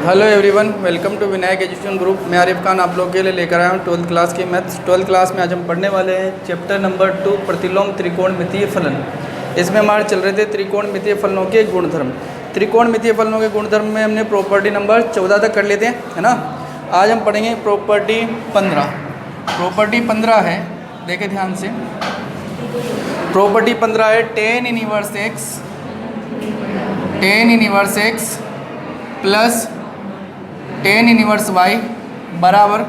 Hello everyone, welcome to Vinayak education group. मैं आरिफ खान आप लोग के लिए लेकर आया हूँ 12th क्लास की मैथ्स। 12th क्लास में आज हम पढ़ने वाले हैं चैप्टर नंबर 2 प्रतिलोम त्रिकोणमितीय फलन। इसमें हमारे चल रहे थे त्रिकोणमितीय फलनों के गुणधर्म। त्रिकोणमितीय फलनों के गुणधर्म में हमने प्रॉपर्टी नंबर 14 तक कर लेते हैं, है ना। आज हम पढ़ेंगे प्रॉपर्टी 15। प्रॉपर्टी 15 है, देखें ध्यान से। प्रॉपर्टी 15 है tan inverse x plus tan inverse y बराबर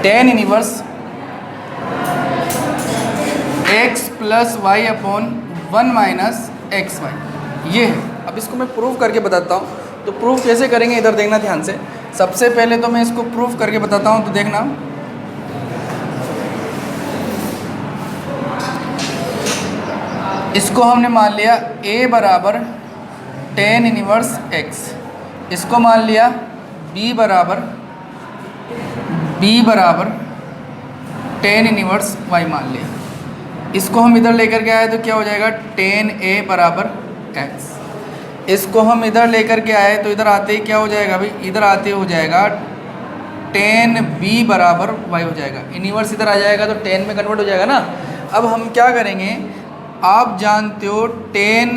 tan inverse x plus Y upon 1 minus x Y. ये है। अब इसको मैं प्रूफ करके बताता हूँ। तो प्रूफ कैसे करेंगे इधर देखना ध्यान से। सबसे पहले तो मैं इसको प्रूफ करके बताता हूँ, तो देखना। इसको हमने मान लिया a बराबर tan इनवर्स x, इसको मान लिया b बराबर tan इनवर्स y मान लिया। इसको हम इधर लेकर के आए तो क्या हो जाएगा tan a बराबर x। इसको हम इधर लेकर के आए तो इधर आते ही क्या हो जाएगा भाई, इधर आते हो जाएगा tan b बराबर y हो जाएगा। इनवर्स इधर आ जाएगा तो tan में कन्वर्ट हो जाएगा ना। अब हम क्या करेंगे, आप जानते हो tan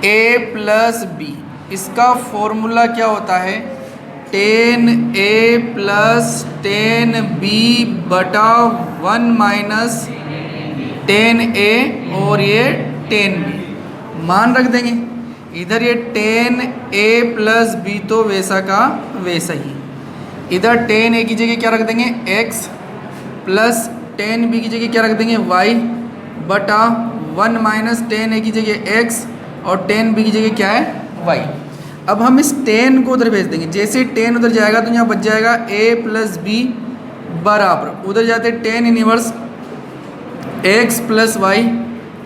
a प्लस b, इसका फॉर्मूला क्या होता है, tan a plus tan b बटा 1 माइनस tan a और ये tan b मान रख देंगे। इधर ये tan a प्लस b तो वैसा का वैसा ही। इधर tan a की जगह क्या रख देंगे x प्लस tan b की जगह क्या रख देंगे y बटा 1 माइनस tan a की जगह x और tan b की जगह क्या है y। अब हम इस tan को उधर भेज देंगे। जैसे tan उधर जाएगा तो यहाँ बच जाएगा a प्लस b बराबर, उधर जाते tan inverse x plus Y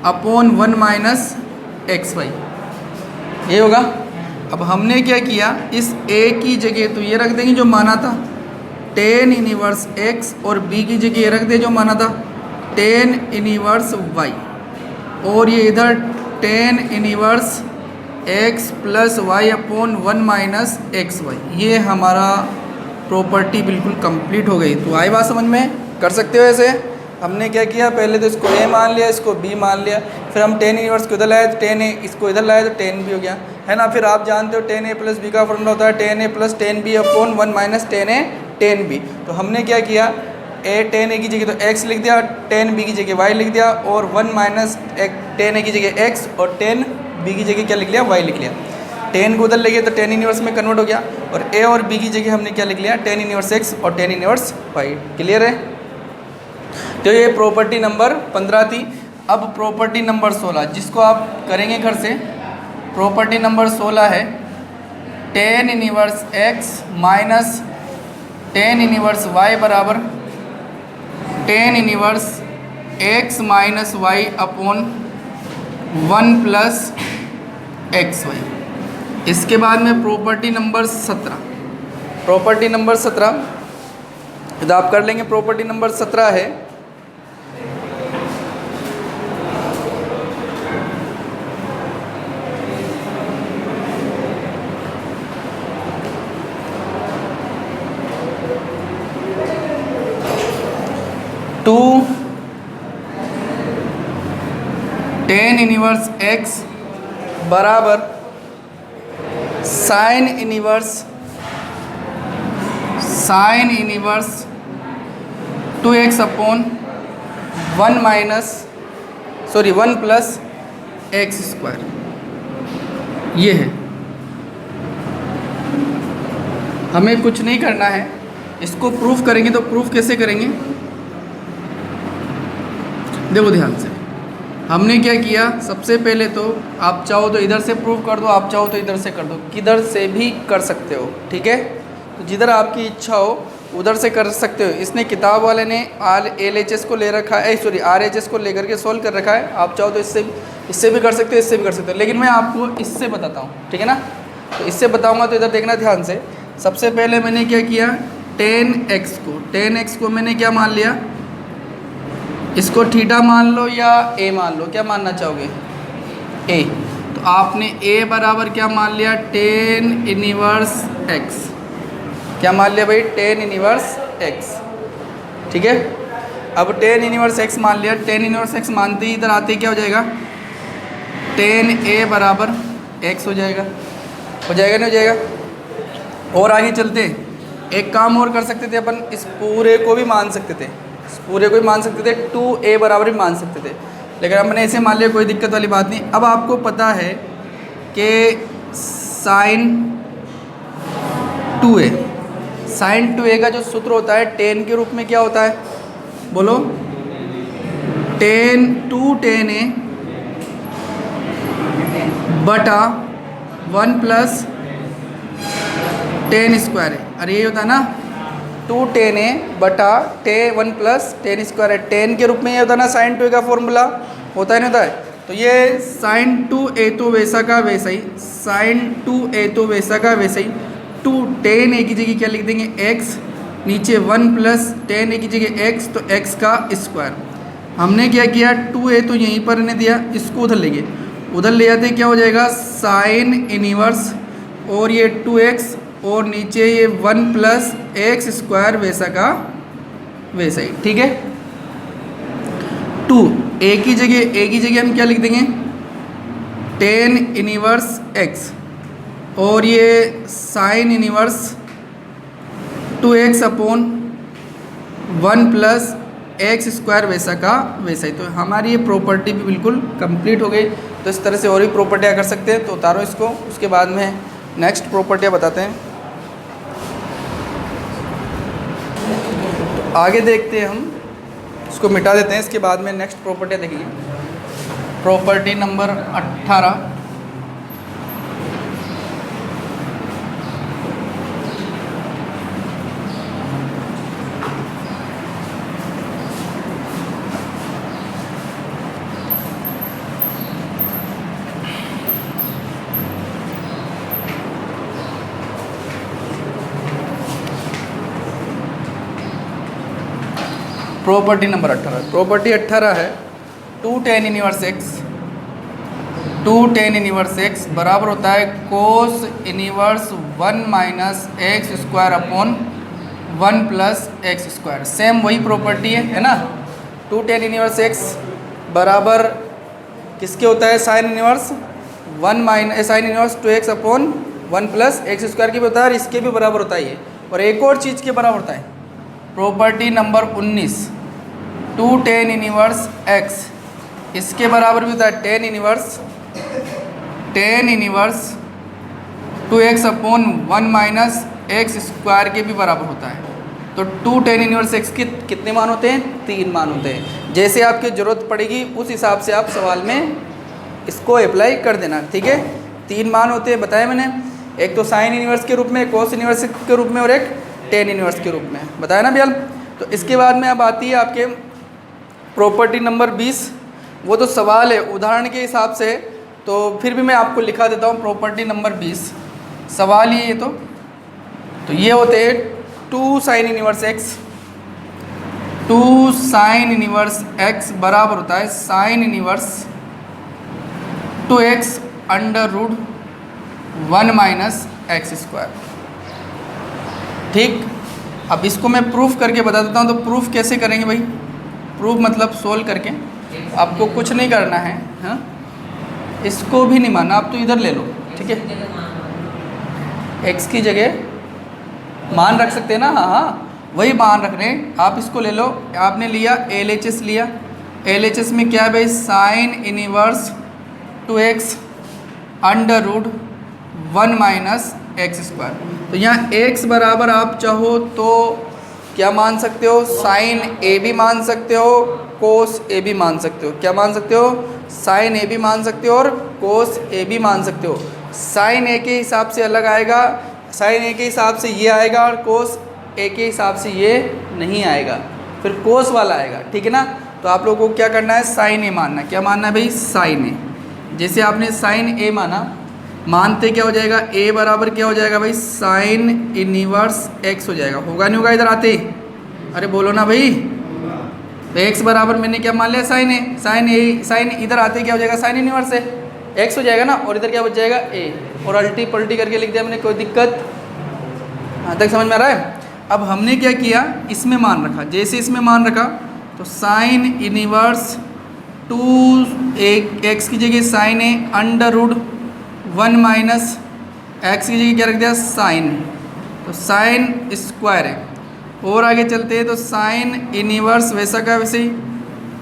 upon 1 minus x Y, ये होगा। अब हमने क्या किया, इस a की जगह तो ये रख देंगे जो माना था tan इनवर्स x और b की जगह ये रख दे जो माना था tan इनवर्स y, और ये इधर tan inverse x plus Y upon 1 minus x Y. ये हमारा प्रॉपर्टी बिल्कुल कंप्लीट हो गई। तो आई बात समझ में, कर सकते हो ऐसे। हमने क्या किया, पहले तो इसको a मान लिया, इसको b मान लिया, फिर हम tan इनवर्स को इधर लाए तो tan a, इसको इधर लाए तो tan b हो गया, है ना। फिर आप जानते हो tan a प्लस b का फॉर्मूला होता है tan a plus tan b upon 1 minus tan a tan b। तो हमने क्या किया, tan a की जगह तो x लिख दिया, tan b की जगह y लिख दिया, और 1 माइनस tan a की जगह x और tan b की जगह क्या लिख लिया, y लिख लिया। tan को उधर ले गए तो tan इनवर्स में कन्वर्ट हो गया, और a और b की जगह हमने क्या लिख लिया tan इनवर्स x और tan इनवर्स y। क्लियर है। तो ये प्रॉपर्टी नंबर 15 थी। अब प्रॉपर्टी नंबर 16 जिसको आप करेंगे घर से। प्रॉपर्टी नंबर 16 है tan inverse x minus tan inverse y बराबर tan inverse x minus y upon 1 plus x y. इसके बाद में प्रॉपर्टी नंबर 17। प्रॉपर्टी नंबर 17 तो आप कर लेंगे। प्रॉपर्टी नंबर 17 है टू tan इनवर्स x बराबर sine inverse 2x upon 1 plus x square. ये है। हमें कुछ नहीं करना है, इसको प्रूफ करेंगे। तो प्रूफ कैसे करेंगे, देखो ध्यान से। हमने क्या किया, सबसे पहले तो आप चाहो तो इधर से प्रूव कर दो, आप चाहो तो इधर से कर दो, किधर से भी कर सकते हो, ठीक है। तो जिधर आपकी इच्छा हो उधर से कर सकते हो। इसने किताब वाले ने LHS को ले रखा है, सॉरी RHS को लेकर के सॉल्व कर रखा है। आप चाहो तो इससे भी कर सकते हो, इससे भी कर सकते हो, लेकिन मैं आपको इससे बताता हूँ, ठीक है ना। तो इससे बताऊँगा तो इधर देखना ध्यान से। सबसे पहले मैंने क्या किया, tan x को मैंने क्या मान लिया, इसको थीटा मान लो या ए मान लो, क्या मानना चाहोगे? ए। तो आपने ए बराबर क्या मान लिया? Ten inverse x. क्या मान लिया भाई? Ten inverse x. ठीक है, अब टेन इनवर्स एक्स मान लिया। टेन इनवर्स एक्स मानते ही इधर आते ही क्या हो जाएगा? टेन ए बराबर एक्स हो जाएगा। हो जाएगा नहीं हो जाएगा? और आगे चलते एक काम और कर सकते थे अपन, इस पूरे को भी मान सकते थे, इस पूरे को भी मान सकते थे, 2a बराबर भी मान सकते थे, लेकिन हमने ऐसे मान लिया, कोई दिक्कत वाली बात नहीं। अब आपको पता है कि साइन 2a, साइन 2a का जो सूत्र होता है टेन के रूप में क्या होता है? बोलो। टेन 2tan a बटा 1 प्लस टेन स्क्वायर है। अरे ये होता है ना, 2tan a बटा 1 प्लस टेन स्क्वायर है। टेन के रूप में ये होता है ना साइन 2a का फॉर्मूला, होता है नहीं होता है? तो ये साइन 2a तो वैसा का वैसा ही, साइन 2a तो वैसा का वैसा ही, 2tan a की जगह क्या लिख देंगे? x, नीचे 1 प्लस tan a की जगह x, तो x का स्क्वायर। हमने क्या किया? 2a तो यहीं पर ने दिया, इसको उधर ले गए, उधर ले जाते क्या हो जाएगा? साइन इनवर्स, और ये 2x, और नीचे ये 1 प्लस एक्स स्क्वायर वैसा का वैसा ही। ठीक है, 2 a की जगह हम क्या लिख देंगे? टेन इनवर्स x, और ये sign inverse 2x upon 1 plus x square वैसा का वैसा ही। तो हमारी ये प्रॉपर्टी भी बिल्कुल कंप्लीट हो गई। तो इस तरह से और भी प्रॉपर्टियाँ कर सकते हैं, तो उतारो इसको, उसके बाद में नेक्स्ट प्रॉपर्टियाँ बताते हैं। तो आगे देखते हैं, हम इसको मिटा देते हैं, इसके बाद में नेक्स्ट प्रॉपर्टियाँ देखेंगे। Property number 18, property number 18। Property 18 है 2tan inverse x, 2tan inverse x बराबर होता है cos inverse 1 minus x square upon 1 plus x square. Same वही प्रॉपर्टी है ना? 2tan इनवर्स x बराबर किसके होता है? Sine inverse 1 minus sign inverse 2x upon 1 plus x square की भी होता है, और इसके भी बराबर होता है ये। और एक और चीज़ के बराबर होता है, property number 19, 2tan inverse x, इसके बराबर भी होता है tan inverse 2x upon 1 minus x square के भी बराबर होता है। तो 2tan इनवर्स x के कितने मान होते हैं? 3 मान होते हैं। जैसे आपकी ज़रूरत पड़ेगी उस हिसाब से आप सवाल में इसको अप्लाई कर देना। ठीक है, 3 मान होते हैं बताया मैंने, एक तो साइन इनवर्स के रूप में, कोस इनवर्स के रूप में, और एक टेन इनवर्स के रूप में, बताया ना भैया। तो इसके बाद में अब आती है आपके प्रॉपर्टी नंबर 20। वो तो सवाल है उदाहरण के हिसाब से, तो फिर भी मैं आपको लिखा देता हूँ। प्रॉपर्टी नंबर 20 सवाल ये तो ये होते हैं 2 sine inverse x, 2 sine inverse x बराबर होता है sine inverse 2x under root 1 minus x square. ठीक, अब इसको मैं प्रूफ करके बता देता हूँ। तो प्रूफ कैसे करेंगे भाई? प्रूफ मतलब सोल्व करके, आपको कुछ नहीं करना है। हाँ, इसको भी नहीं मानना, आप तो इधर ले लो। ठीक है, x की जगह मान रख सकते हैं ना? हाँ, वही मान रख रहे हैं। आप इसको ले लो, आपने लिया LHS लिया, LHS में क्या है भाई? Sine inverse 2x under root 1 minus x square. तो यहाँ x बराबर आप चाहो तो क्या मान सकते हो? साइन a भी मान सकते हो, कोस a भी मान सकते हो। क्या मान सकते हो? साइन a भी मान सकते हो और कोस a भी मान सकते हो। साइन a के हिसाब से अलग आएगा, साइन a के हिसाब से ये आएगा, और कोस a के हिसाब से ये नहीं आएगा, फिर कोस वाला आएगा। ठीक है ना? तो आप लोगों को क्या करना है? साइन a मानना। क्या मानना है भाई? Sine a। जैसे आपने साइन a माना, मानते क्या हो जाएगा? a बराबर क्या हो जाएगा भाई? साइन इनवर्स x हो जाएगा। होगा नहीं होगा? इधर आते, अरे बोलो ना भाई, तो x बराबर मैंने क्या मान लिया साइन ए, साइन इधर आते क्या हो जाएगा साइन इनवर्स है x हो जाएगा ना, और इधर क्या बच जाएगा a, और अल्टी पल्टी करके लिख दिया मैंने, कोई दिक्कत यहाँ तक समझ में आ रहा है। अब हमने क्या किया, इसमें मान रखा, जैसे इसमें मान रखा तो साइन इनवर्स 2 x की जगह sign A under root 1 minus x की जगह क्या रख दिया साइन, तो साइन स्क्वायर है। और आगे चलते हैं तो साइन इनवर्स वैसा का वैसे ही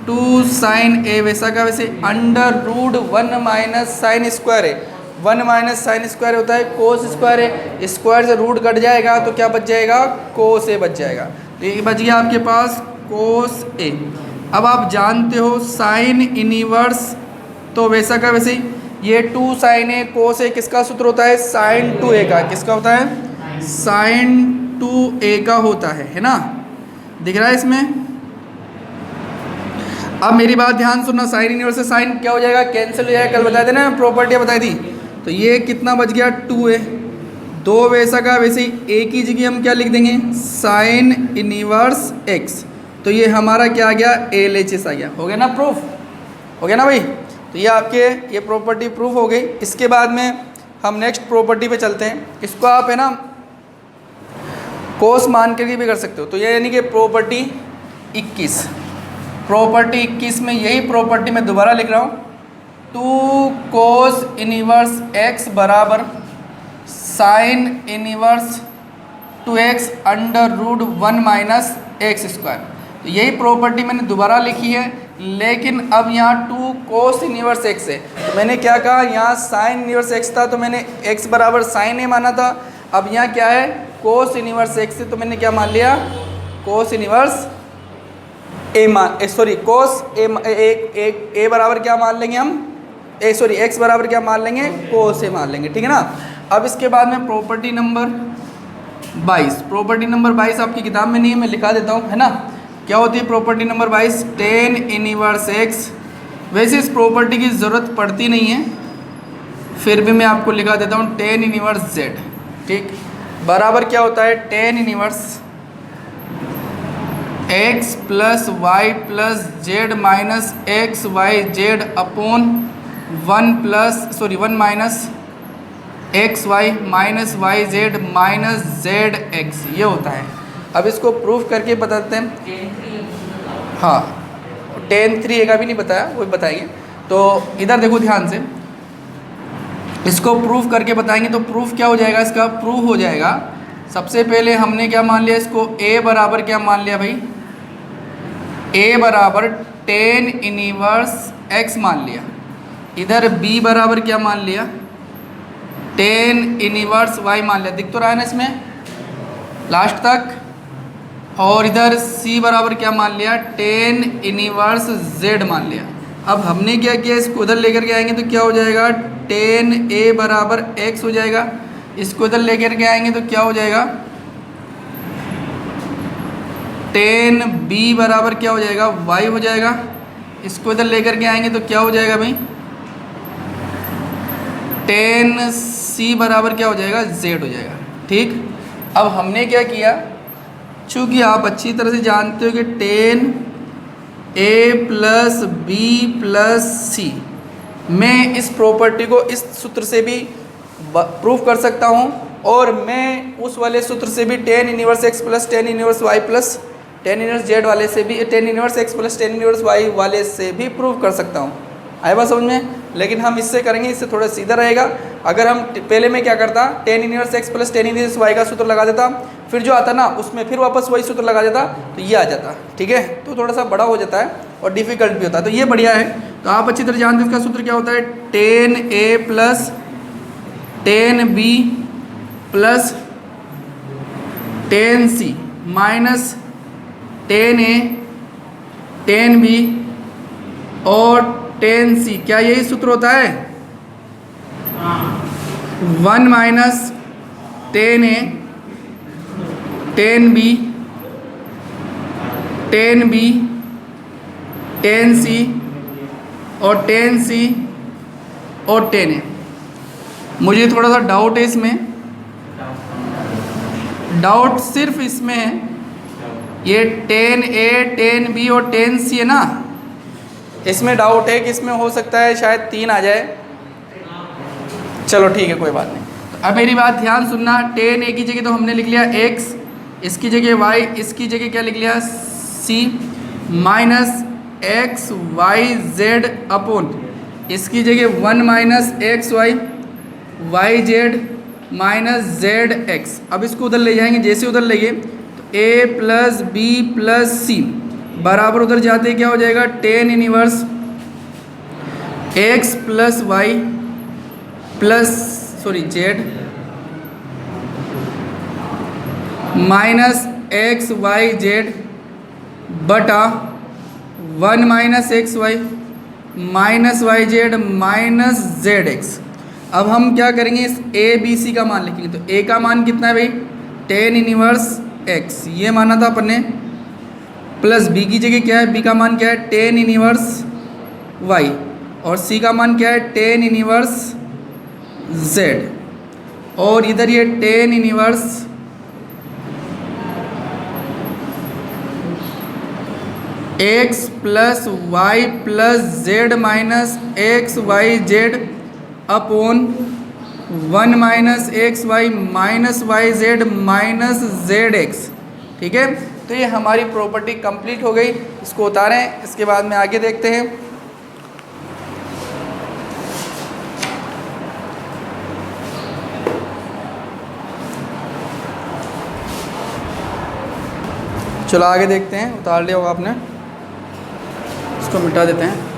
2 साइन ए वैसा का वैसे under root 1 minus sine square है, 1 माइनस साइन स्क्वायर होता है कोस स्क्वायर है, स्क्वायर से रूट कट जाएगा तो क्या बच जाएगा कोस ए बच जाएगा, तो ये बच गया आपके पास कोस ए। अब आप जानते हो साइन इनवर्स तो वैसा का वैसे ही ये 2 साइन ए कोस ए किसका सूत्र होता है साइन 2a का, किसका होता है साइन 2a का होता है ना, दिख रहा है इसमें। अब मेरी बात ध्यान सुनना, साइन इनवर्स से साइन क्या हो जाएगा कैंसिल हो जाएगा, कल बताए थे ना प्रॉपर्टी बताई थी, तो ये कितना बच गया 2a, 2 वैसा का वैसे ही a की जगह हम क्या लिख देंगे साइन इनवर्स x, तो ये हमारा क्या आ गया LHS आ गया, हो गया ना प्रूफ, हो गया ना भाई। तो ये आपके ये प्रॉपर्टी प्रूफ हो गई। इसके बाद में हम नेक्स्ट प्रॉपर्टी पे चलते हैं, इसको आप है ना कोस मान करके भी कर सकते हो, तो ये यानी कि प्रॉपर्टी 21, प्रॉपर्टी 21 में यही प्रॉपर्टी मैं दोबारा लिख रहा हूँ, 2 कोस इनवर्स x बराबर sine inverse 2x under root 1 minus x square, तो यही प्रॉपर्टी मैंने दोबारा लिखी है, लेकिन अब यहाँ 2 कोस इनवर्स x है, तो मैंने क्या कहा यहाँ साइन इनवर्स x था तो मैंने x बराबर साइन ए माना था, अब यहाँ क्या है कोस इनवर्स x है तो मैंने क्या मान लिया कोस इनवर्स ए सॉरी कोस ए बराबर क्या मान लेंगे हम x बराबर क्या मान लेंगे कोस ए मान लेंगे, ठीक है ना। अब इसके बाद में प्रॉपर्टी नंबर 22, प्रॉपर्टी नंबर 22 आपकी किताब में नहीं है, मैं लिखा देता हूँ है ना। क्या होती है property number 22 ten inverse x, वैसे इस प्रॉपर्टी की ज़रूरत पड़ती नहीं है, फिर भी मैं आपको लिखा देता हूँ टेन इनवर्स z, ठीक, बराबर क्या होता है tan inverse x plus y plus z minus x y z upon 1 minus x y minus y z minus z x, ये होता है। अब इसको प्रूफ करके बताते हैं, हाँ टेन 3a का भी नहीं बताया, वो बताएंगे। तो इधर देखो ध्यान से, इसको प्रूफ करके बताएंगे। तो प्रूफ क्या हो जाएगा इसका, प्रूफ हो जाएगा सबसे पहले हमने क्या मान लिया इसको a बराबर क्या मान लिया भाई, a बराबर टेन इनवर्स x मान लिया, इधर b बराबर क्या मान लिया टेन इनवर्स y मान लिया, दिख तो रहा है ना इसमें लास्ट तक, और इधर c बराबर क्या मान लिया टेन इनवर्स z मान लिया। अब हमने क्या किया इसको उधर लेकर के आएंगे तो क्या हो जाएगा टेन a बराबर x हो जाएगा, इसको इधर लेकर के आएंगे तो क्या हो जाएगा टेन b बराबर क्या हो जाएगा y हो जाएगा, इसको इधर लेकर के आएंगे तो क्या हो जाएगा भाई टेन c बराबर क्या हो जाएगा z हो जाएगा, ठीक। अब हमने क्या किया, चूँकि आप अच्छी तरह से जानते हो कि ten a plus b plus c, मैं इस प्रॉपर्टी को इस सूत्र से भी प्रूफ कर सकता हूँ, और मैं उस वाले सूत्र से भी ten inverse x plus tan inverse y plus tan inverse z वाले से भी ten inverse x plus tan inverse y वाले से भी प्रूफ कर सकता हूँ। आए बात समझ में, लेकिन हम इससे करेंगे, इससे थोड़ा सीधा रहेगा। अगर हम पहले में क्या करता ten inverse x plus tan inverse y का सूत्र लगा देता, फिर जो आता ना उसमें फिर वापस वही सूत्र लगा देता तो ये आ जाता, ठीक है। तो थोड़ा सा बड़ा हो जाता है और डिफ़िकल्ट भी होता है, तो ये बढ़िया है। तो आप अच्छी तरह जानते हैं इसका सूत्र क्या होता है ten a plus ten b plus ten c minus ten a ten b और टेन c, क्या यही सूत्र होता है 1 minus ten a ten b ten b ten c और टेन c और टेन a। मुझे थोड़ा सा डाउट है इसमें, डाउट सिर्फ इसमें है ये टेन ए, टेन बी और टेन सी है ना, इसमें डाउट है कि इसमें हो सकता है शायद 3 आ जाए। चलो ठीक है, कोई बात नहीं। तो अब मेरी बात ध्यान सुनना, टेन ए की जगह तो हमने लिख लिया x, इसकी जगह y, इसकी जगह क्या लिख लिया c, minus x y z upon इसकी जगह 1 minus x y y z minus z x. अब इसको उधर ले जाएंगे, जैसे उधर ले गए तो a plus b plus c बराबर उधर जाते क्या हो जाएगा, tan inverse x plus y plus z minus x y z बटा 1 minus x y minus y z minus z x. अब हम क्या करेंगे, इस ए बी सी का मान लिखेंगे। तो ए का मान कितना है भाई, टेन इनवर्स एक्स, ये माना था अपन ने, प्लस बी की जगह क्या है, बी का मान क्या है, टेन इनवर्स वाई, और सी का मान क्या है, टेन इनवर्स जेड, और इधर ये tan inverse x plus y plus z minus x y z upon 1 minus x y minus y z minus z x. ठीक है, तो ये हमारी प्रॉपर्टी कंप्लीट हो गई। इसको उतारें, इसके बाद में आगे देखते हैं। चलो आगे देखते हैं, उतार लिया होगा आपने, इसको मिटा देते हैं।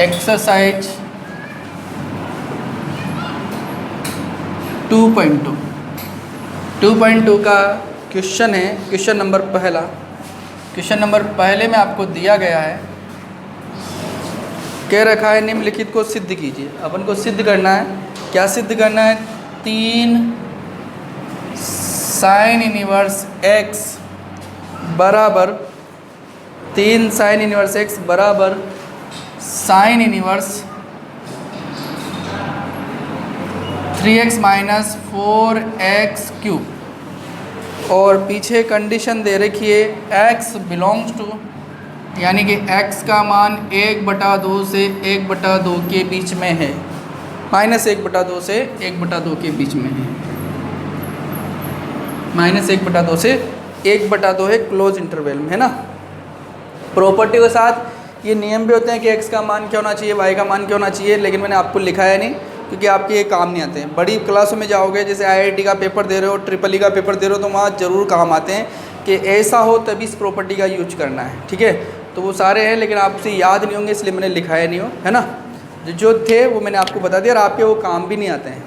एक्सरसाइज 2.2 का क्वेश्चन है, क्वेश्चन नंबर पहला। क्वेश्चन नंबर पहले में आपको दिया गया है, कह रखा है निम्नलिखित को सिद्ध कीजिए। अपन को सिद्ध करना है, क्या सिद्ध करना है, 3 साइन इनवर्स एक्स बराबर 3 साइन इनवर्स एक्स बराबर sine inverse 3x minus 4x cube, और पीछे कंडीशन दे रखी है x बिलोंग्स टू, यानी कि x का मान 1/2 से 1/2 के बीच में है, माइनस 1/2 से 1/2 के बीच में है, माइनस 1/2 से 1/2 है, क्लोज इंटरवल में है ना। प्रॉपर्टी के साथ ये नियम भी होते हैं कि x का मान क्या होना चाहिए, y का मान क्या होना चाहिए, लेकिन मैंने आपको लिखाया नहीं क्योंकि आपके ये काम नहीं आते हैं। बड़ी क्लासों में जाओगे, जैसे IIT का पेपर दे रहे हो, ट्रिपल ई का पेपर दे रहे हो, तो वहाँ ज़रूर काम आते हैं कि ऐसा हो तभी इस प्रॉपर्टी का यूज करना है। ठीक है, तो वो सारे हैं, लेकिन आपसे याद नहीं होंगे इसलिए मैंने लिखाया नहीं हो, है ना। जो थे वो मैंने आपको बता दिया, और आपके वो काम भी नहीं आते हैं,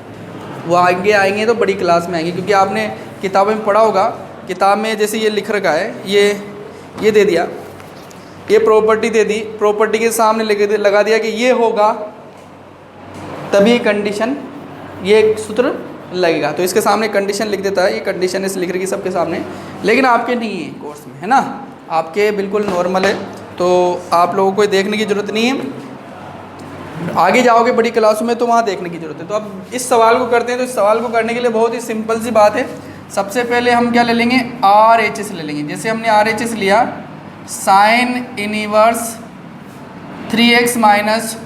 वो आगे आएंगे तो बड़ी क्लास में आएंगे, क्योंकि आपने किताबों में पढ़ा होगा। किताब में जैसे ये लिख रखा है, ये दे दिया, ये प्रॉपर्टी दे दी, प्रॉपर्टी के सामने लगा दिया कि ये होगा तभी कंडीशन, ये एक सूत्र लगेगा, तो इसके सामने कंडीशन लिख देता है। ये कंडीशन इस लिख रही है सबके सामने, लेकिन आपके नहीं है कोर्स में, है ना, आपके बिल्कुल नॉर्मल है, तो आप लोगों को देखने की ज़रूरत नहीं है। आगे जाओगे बड़ी क्लासों में तो वहाँ देखने की ज़रूरत है। तो अब इस सवाल को करते हैं। तो इस सवाल को करने के लिए बहुत ही सिंपल सी बात है। सबसे पहले हम क्या ले लेंगे, RHS ले लेंगे। जैसे हमने RHS लिया, sine inverse 3x minus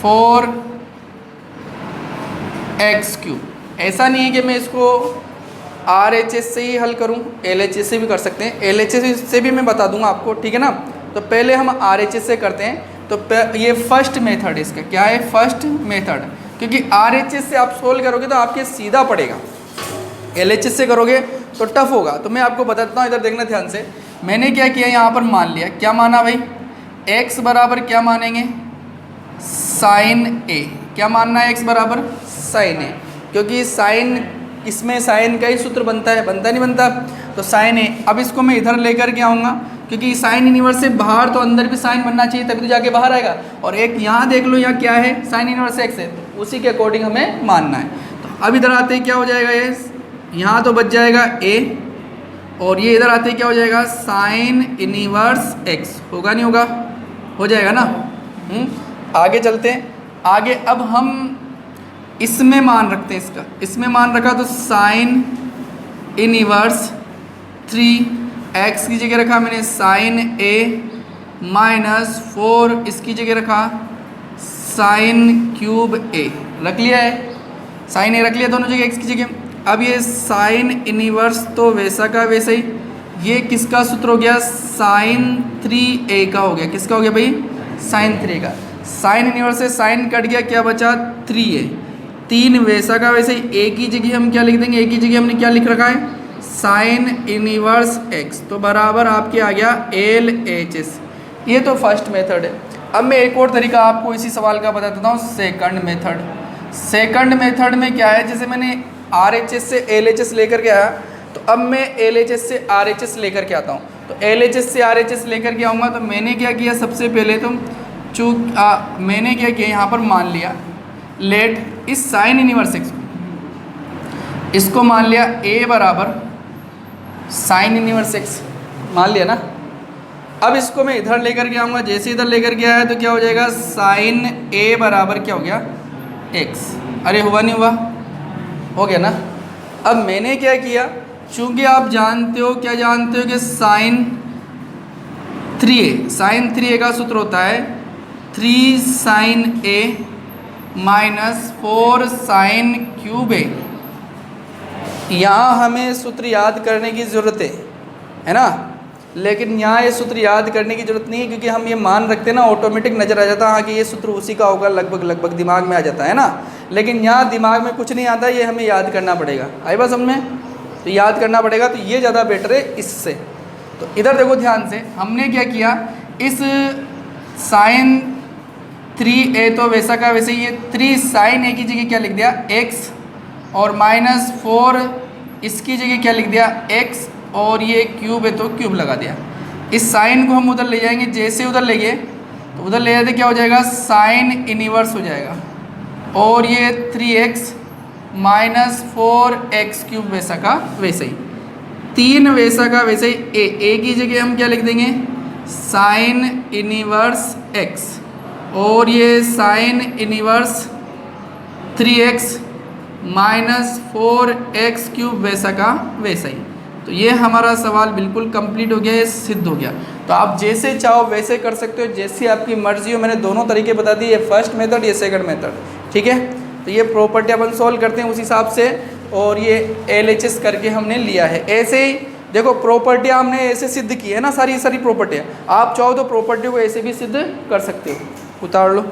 4x cube. ऐसा नहीं है कि मैं इसको RHS से ही हल करूं, LHS से भी कर सकते हैं। LHS से भी मैं बता दूंगा आपको, ठीक है ना। तो पहले हम RHS से करते हैं। तो ये फर्स्ट मेथड इसका क्या है, फर्स्ट मेथड, क्योंकि RHS से आप सोल्व करोगे तो आपके सीधा पड़ेगा, LHS से करोगे तो टफ होगा। तो मैं आपको बताता हूँ, इधर देखना ध्यान से। मैंने क्या किया, यहाँ पर मान लिया, क्या माना भाई, x बराबर क्या मानेंगे, साइन a। क्या मानना है, x बराबर साइन a, क्योंकि साइन, इसमें साइन का ही सूत्र बनता है, बनता नहीं बनता, तो साइन a। अब इसको मैं इधर लेकर के आऊँगा क्योंकि साइन इनवर्स से बाहर तो अंदर भी साइन बनना चाहिए, तभी तो जाके बाहर आएगा। और एक यहाँ देख लो, यहाँ क्या है, साइन इनवर्स एक्स है, तो उसी के अकॉर्डिंग हमें मानना है। तो अब इधर आते ही क्या हो जाएगा, ये यहाँ तो बच जाएगा ए, और ये इधर आते ही क्या हो जाएगा, साइन इनवर्स एक्स। होगा नहीं होगा, हो जाएगा ना। आगे चलते हैं। आगे अब हम इसमें मान रखते हैं, इसका इसमें मान रखा तो साइन इनवर्स 3x की जगह रखा मैंने साइन ए माइनस 4, इसकी जगह रखा साइन क्यूब ए, रख लिया है, साइन ए रख लिया दोनों जगह x की जगह। अब ये साइन इनवर्स तो वैसा का वैसा ही, ये किसका सूत्र हो गया, साइन 3a का हो गया। किसका हो गया भाई, साइन 3a का। साइन इनवर्स से साइन कट गया, क्या बचा 3a, 3 वैसा का वैसे ही, a की जगह हम क्या लिख देंगे, a की जगह हमने क्या लिख रखा है, साइन इनवर्स x, तो बराबर आपके आ गया LHS। ये तो फर्स्ट मेथड है। अब मैं एक और तरीका आपको इसी सवाल का बता देता हूँ, सेकंड मेथड। सेकंड मेथड में क्या है, जैसे मैंने RHS से LHS लेकर के आया, तो अब मैं LHS से RHS लेकर के आता हूँ। तो LHS से RHS लेकर के आऊँगा, तो मैंने क्या किया, सबसे पहले तो मैंने क्या किया, यहाँ पर मान लिया लेट इस साइन इनवर्स x को, इसको मान लिया a बराबर साइन इनवर्स x, मान लिया ना। अब इसको मैं इधर लेकर के आऊँगा, जैसे इधर लेकर के आया तो क्या हो जाएगा, साइन a बराबर क्या हो गया, x। अरे हुआ नहीं हुआ, हो गया ना। अब मैंने क्या किया, चूँकि आप जानते हो, क्या जानते हो कि साइन 3a का सूत्र होता है 3 sine a minus 4 sine cube a। यहाँ हमें सूत्र याद करने की ज़रूरत है ना, लेकिन यहाँ ये सूत्र याद करने की ज़रूरत नहीं है, क्योंकि हम ये मान रखते हैं ना, ऑटोमेटिक नज़र आ जाता है हाँ कि ये सूत्र उसी का होगा, लगभग दिमाग में आ जाता है ना। लेकिन यहाँ दिमाग में कुछ नहीं आता, ये हमें याद करना पड़ेगा। आई बात समझ में, तो याद करना पड़ेगा, तो ये ज़्यादा बेटर है इससे। तो इधर देखो ध्यान से, हमने क्या किया, इस साइन 3a तो वैसा का वैसे, ये 3 साइन a की जगह क्या लिख दिया, x, और माइनस 4 इसकी जगह क्या लिख दिया, x, और ये क्यूब है तो क्यूब लगा दिया। इस साइन को हम उधर ले जाएंगे, जैसे उधर ले गए तो उधर ले जाते क्या हो जाएगा, साइन इनवर्स हो जाएगा, और ये 3x माइनस 4x क्यूब वैसा का वैसे ही, 3 वैसा का वैसे ही, a की जगह हम क्या लिख देंगे, साइन इनवर्स x, और ये sine inverse 3x minus 4x cube वैसा का वैसा ही। तो ये हमारा सवाल बिल्कुल कंप्लीट हो गया, ये सिद्ध हो गया। तो आप जैसे चाहो वैसे कर सकते हो, जैसी आपकी मर्जी हो। मैंने दोनों तरीके बता दिए, ये फर्स्ट मेथड, ये सेकंड मेथड, ठीक है। तो ये प्रॉपर्टी अपन सॉल्व करते हैं उस हिसाब से, और ये LHS करके हमने लिया है। ऐसे ही देखो प्रॉपर्टियाँ हमने ऐसे सिद्ध की है ना, सारी प्रॉपर्टियाँ। आप चाहो तो प्रॉपर्टी को ऐसे भी सिद्ध कर सकते हो, उतार लो।